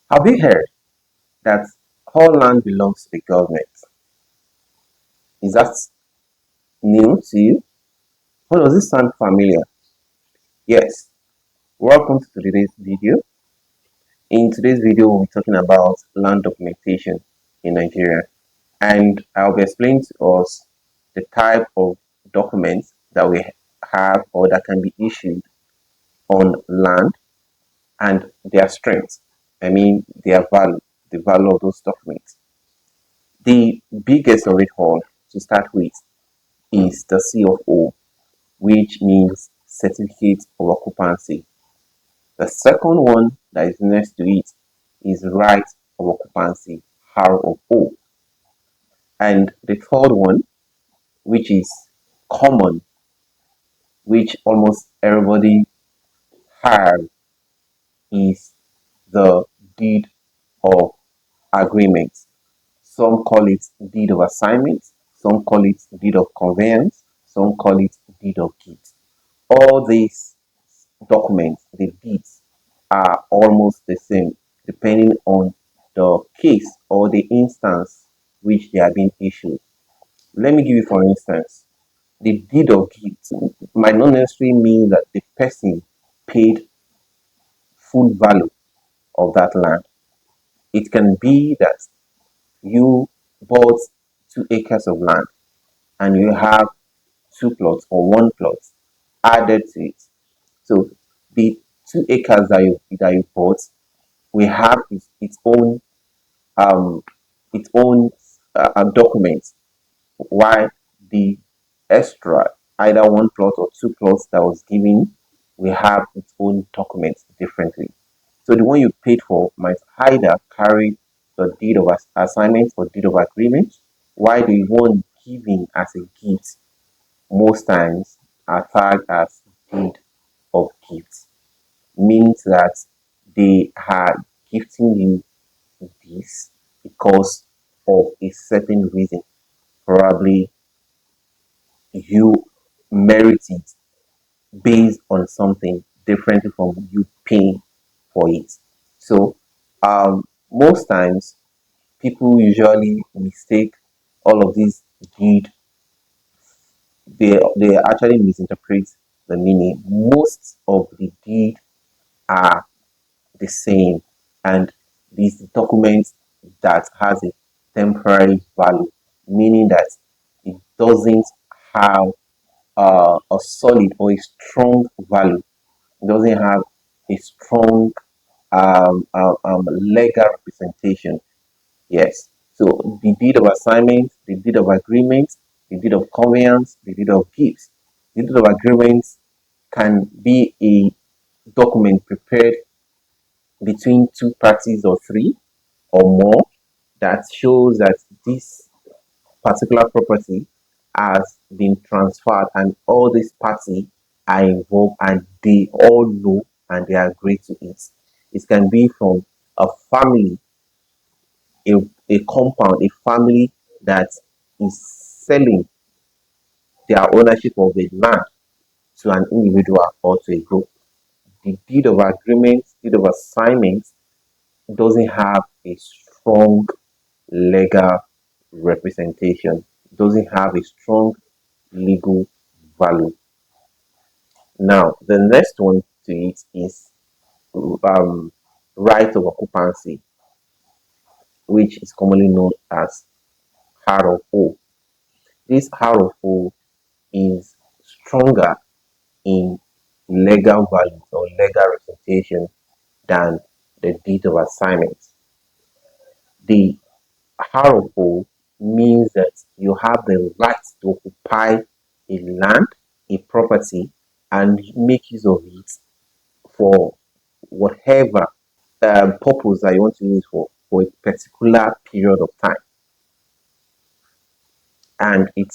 Have you heard that all land belongs to the government? Is that new to you? Or does this sound familiar? Yes. Welcome to today's video. In today's video, we'll be talking about land documentation in Nigeria. And I'll be explaining to us the type of documents that we have or that can be issued on land and their strength. I mean, their value, the value of those documents. The biggest of it all to start with is the CFO, which means Certificate of Occupancy. The second one that is next to it is Right of Occupancy, ROO. And the third one, which is common, which almost everybody has, is the Deed of Agreement. Some call it Deed of Assignment, some call it Deed of Conveyance, some call it Deed of Gift. All these documents, the deeds, are almost the same depending on the case or the instance which they are being issued. Let me give you for instance, the deed of gift might not necessarily mean that the person paid full value of that land. It can be that you bought 2 acres of land and you have two plots or one plot added to it. So the 2 acres that you bought will have um its own documents, while the extra either one plot or two plots that was given will have its own documents differently. So the one you paid for might either carry the deed of assignment or deed of agreement, while the one given as a gift most times are tagged as deed of gift, means that they are gifting you this because of a certain reason. Probably you merit it based on something differently from you paying for it. So, most times people usually mistake all of these deed. They actually misinterpret the meaning. Most of the deed are the same, and these documents that has a temporary value, meaning that it doesn't have a solid or a strong value. It doesn't have a strong legal representation. Yes. So the deed of assignment, the deed of agreement, the deed of conveyance, the deed of gifts. The deed of agreement can be a document prepared between two parties or three or more that shows that this particular property has been transferred and all these parties are involved and they all know and they agree to it. It can be from a family, a, a compound, a family that is selling their ownership of the land to an individual or to a group. The deed of agreement, deed of assignment doesn't have a strong legal representation, doesn't have a strong legal value. Now, the next one to it is right of occupancy, which is commonly known as ROO. This ROO is stronger in legal value or legal representation than the deed of assignment. The ROO means that you have the right to occupy a land, a property, and make use of it for whatever purpose that you want to use for a particular period of time. And it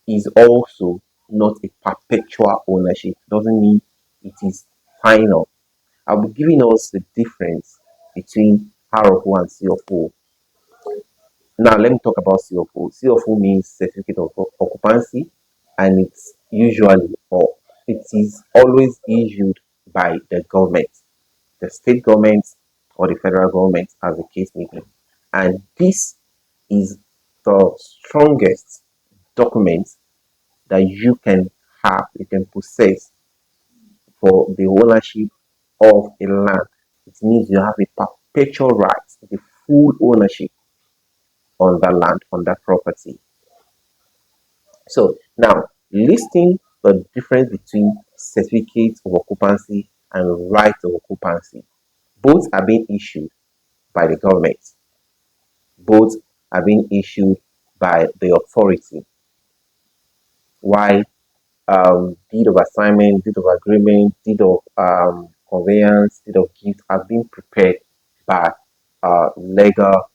is also not a perpetual ownership. Doesn't mean it is final. I'll be giving us the difference between RFO and CFO. Now let me talk about CFO. CFO means certificate of occupancy, and it's usually or it is always issued by the government, the state government, or the federal government, as the case may be. And this is the strongest document that you can have, you can possess for the ownership of a land. It means you have a perpetual right, the full ownership on that land, on that property. So now, listing the difference between certificate of occupancy and right of occupancy. Both are being issued by the government. Both are being issued by the authority. While deed of assignment, deed of agreement, deed of conveyance, deed of gift have been prepared by legal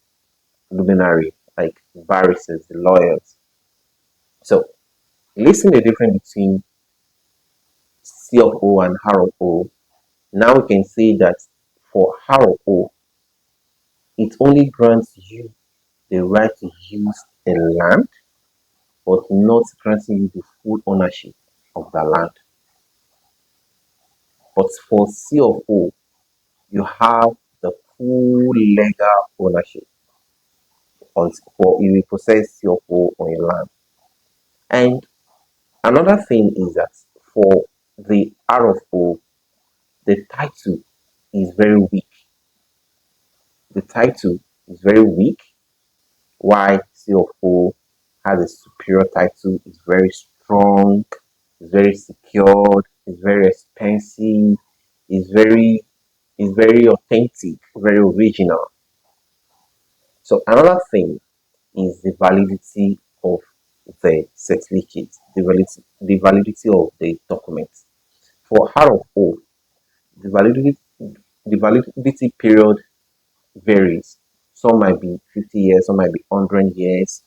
luminary like barristers, the lawyers. So, listing the difference between C of O and R of O, now we can say that for R of O, it only grants you the right to use a land, but not granting you the full ownership of the land. But for C of O, you have the full legal ownership for you will possess C of O on your land. And another thing is that for the R of O, the title is very weak. The title is very weak, while C of O has a superior title, it's very strong, it's very secured, it's very expensive, it's very authentic, very original. So another thing is the validity of the certificate, the validity of the document. For R of O, the validity period varies. Some might be 50 years, some might be 100 years,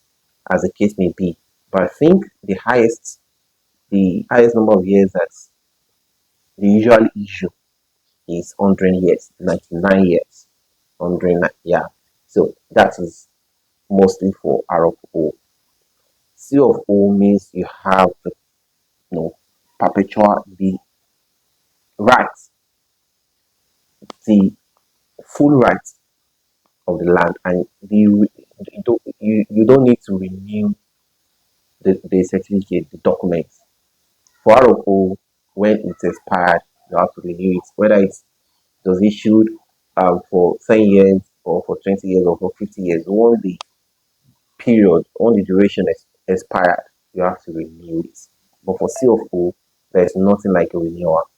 as the case may be. But I think the highest number of years that the usual issue is 100 years, 99 years, 109. Yeah. So that is mostly for R of O. C of O means you have the perpetual the right, the full right of the land, and you don't need to renew the certificate, the documents. For R of O, when it's expired, you have to renew it, whether it was issued for 10 years or for 20 years or for 50 years. Once the period, once the duration expired, you have to renew it. But for C of O, there's nothing like a renewal.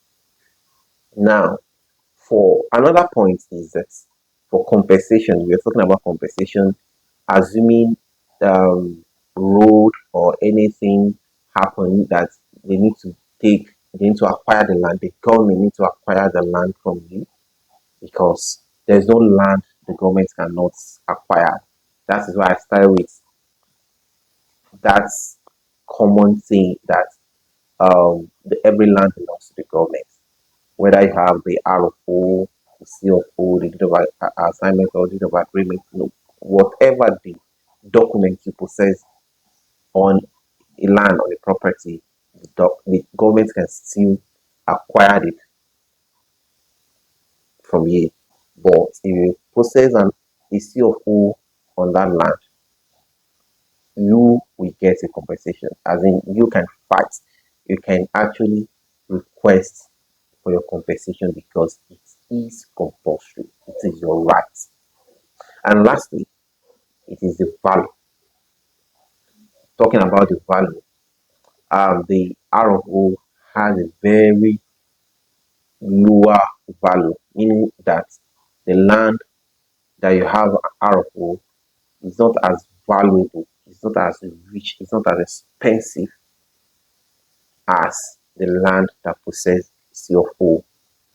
Now, for another point is that for compensation, we're talking about compensation, assuming road or anything happen that they need to they need to acquire the land, the government need to acquire the land from you because there's no land the government cannot acquire. That is why I started with that common thing that every land belongs to the government. Whether you have the R of O, the C of O, the deed of assignment or deed of agreement, whatever the document you possess on a land or a property, the government can still acquire it from you. But if you possess a C of O on that land, you will get a compensation. As in, you can fight, you can actually request for your compensation because it is compulsory, it is your right. And lastly, it is the value. Talking about the value, the R of O has a very lower value, meaning that the land that you have R of O is not as valuable, it's not as rich, it's not as expensive as the land that possesses C of O.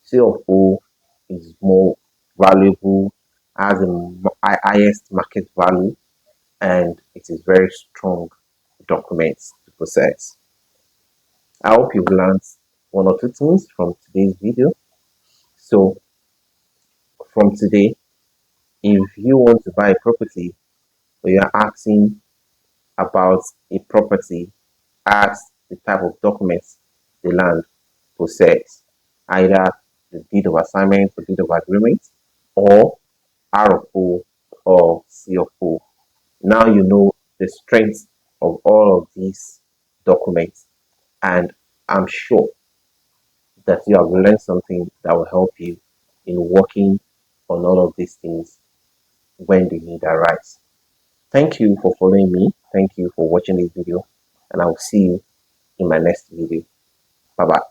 C of O is more valuable, has a highest market value, and it is very strong documents to possess. I hope you've learned one or two things from today's video. So from today, if you want to buy a property or you're asking about a property, ask the type of documents the land possess, either the deed of assignment or deed of agreement or R of O or C of O. Now you know the strength of all of these documents, and I'm sure that you have learned something that will help you in working on all of these things when the need arises. Thank you for following me. Thank you for watching this video, and I will see you in my next video. Bye bye.